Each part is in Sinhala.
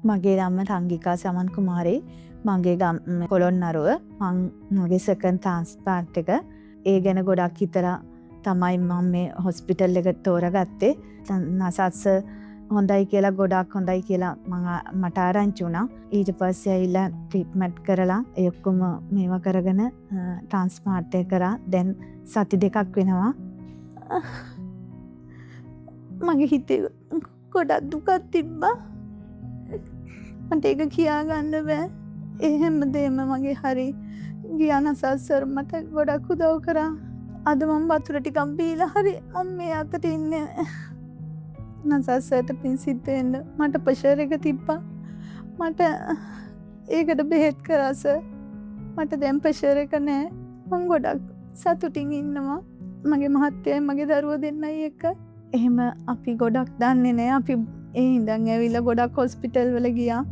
මගේ නම රංගිකා සමන් කුමාරේ. මගේ පොළොන්නරුව. මගේ සෙකන්ඩ් ට්‍රාන්ස්ප්ලාන්ට් එක. ඒ ගැන ගොඩක් හිතලා තමයි මම මේ හොස්පිටල් එක තෝරගත්තේ. නසස් හොඳයි කියලා ගොඩක් හොඳයි කියලා මට ආරංචි වුණා. ඊට පස්සේ ඇවිල්ලා ට්‍රීට්මන්ට් කරලා ඒ ඔක්කොම මේවා කරගෙන ට්‍රාන්ස්ප්ලාන්ට් එක කරා. දැන් සති 2ක් වෙනවා. මගේ හිතේ ගොඩක් දුකක් තිබ්බා. මට ඒක කියා ගන්න බෑ. ඒ හැමදේම මගේ හරි ගියා නසස්සර් මට ගොඩක් උදව් කරා. අද මම වතුර ටිකක් බීලා හරි මම මේ අතට ඉන්නේ. නසස්සර්ට පින් සිද්ධ වෙන්න මට ප්‍රෙෂර් එක තිබ්බා. මට ඒකට බෙහෙත් කරා සර්. මට දැන් ප්‍රෙෂර් එක නෑ. මම ගොඩක් සතුටින් ඉන්නවා. මගේ මහත්තයයි මගේ දරුවෝ දෙන්නයි එක්ක. එහෙම අපි ගොඩක් දන්නේ නෑ. අපි ඒ ඉඳන් ඇවිල්ලා ගොඩක් හොස්පිටල් වල ගියා.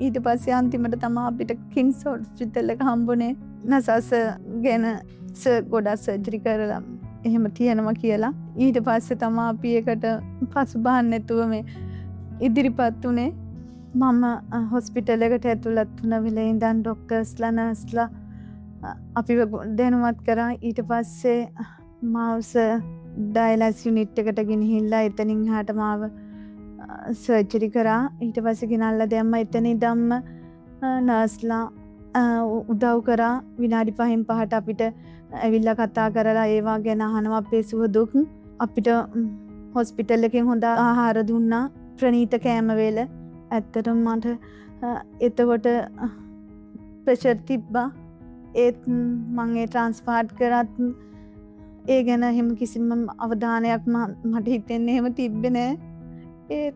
ඊට පස්සේ අන්තිමට තමයි අපිට කින්ස් හොස්පිටල් එක හම්බුනේ. නසස් ගැන ගොඩක් සර්ජරි කරලා එහෙම තියෙනවා කියලා. ඊට පස්සේ තමයි අපි ඒකට පසුබාහන්න නැතුව මේ ඉදිරිපත් උනේ. මම හොස්පිටල් එකට ඇතුළත් වුණ වෙලේ ඉඳන් ડોක්ටර්ස්ලා නර්ස්ලා අපිව දැනුවත් කරා. ඊට පස්සේ මාවස ඩයලයිස් යුනිට් එකට ගෙනහිල්ලා එතනින් එහාට මාව සර්ජරි කරා. ඊට පස්සේ ගෙනල්ලා දැම්ම. එතන ඉඳන්ම නර්ස්ලා උදව් කරා. විනාඩි 5න් 5ට අපිට ඇවිල්ලා කතා කරලා ඒවා ගැන අහනවා අපේ සුවදුක්. අපිට හොස්පිටල් එකෙන් හොඳ ආහාර දුන්නා. ප්‍රණීත කෑම වේල. ඇත්තටම මට එතකොට ප්‍රෙෂර් තිබ්බා. ඒත් මම ඒ ට්‍රාන්ස්ප්ලාන්ට් කරත් ඒ ගැන එහෙම කිසිම අවධානයක් මට හිතෙන්නේ එහෙම තිබ්බේ නෑ. ඒ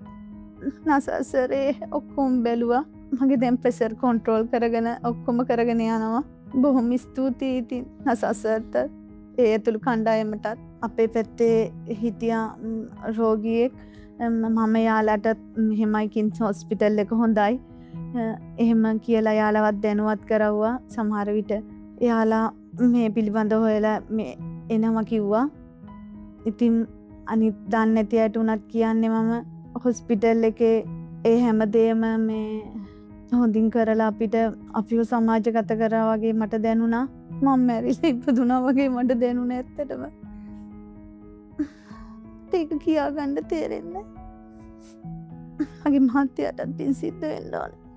නසසරේ ඔක්කොම බැලුවා. මගේ දැන් ප්‍රෙෂර් කන්ට්‍රෝල් කරගෙන ඔක්කොම කරගෙන යනවා. බොහොම ස්තුතියි ඉතින් නසසර්ට. ඒ ඇතුළු කණ්ඩායමටත්. අපේ පැත්තේ හිටියා රෝගියෙක්. මම යාළට මෙහෙමයි කින්ස් හොස්පිටල් එක හොඳයි. එහෙම කියලා යාළවත් දැනුවත් කරවුවා. සමහර විට යාළා මේ පිළිබඳව හොයලා මේ එනවා කිව්වා. ඉතින් අනිත් දන්නේ නැති අයට උනත් කියන්නේ මම හොස්පිටල් එකේ ඒ හැමදේම මේ හොඳින් කරලා අපිව සමාජගත කරා වගේ මට දැනුණා. මම මැරිලා ඉපදුනා වගේ මට දැනුණා ඇත්තටම. ඒක කියා ගන්න තේරෙන්නේ. මගේ මහත්තයාටත් පින් සිද්ධ වෙන්න ඕනේ.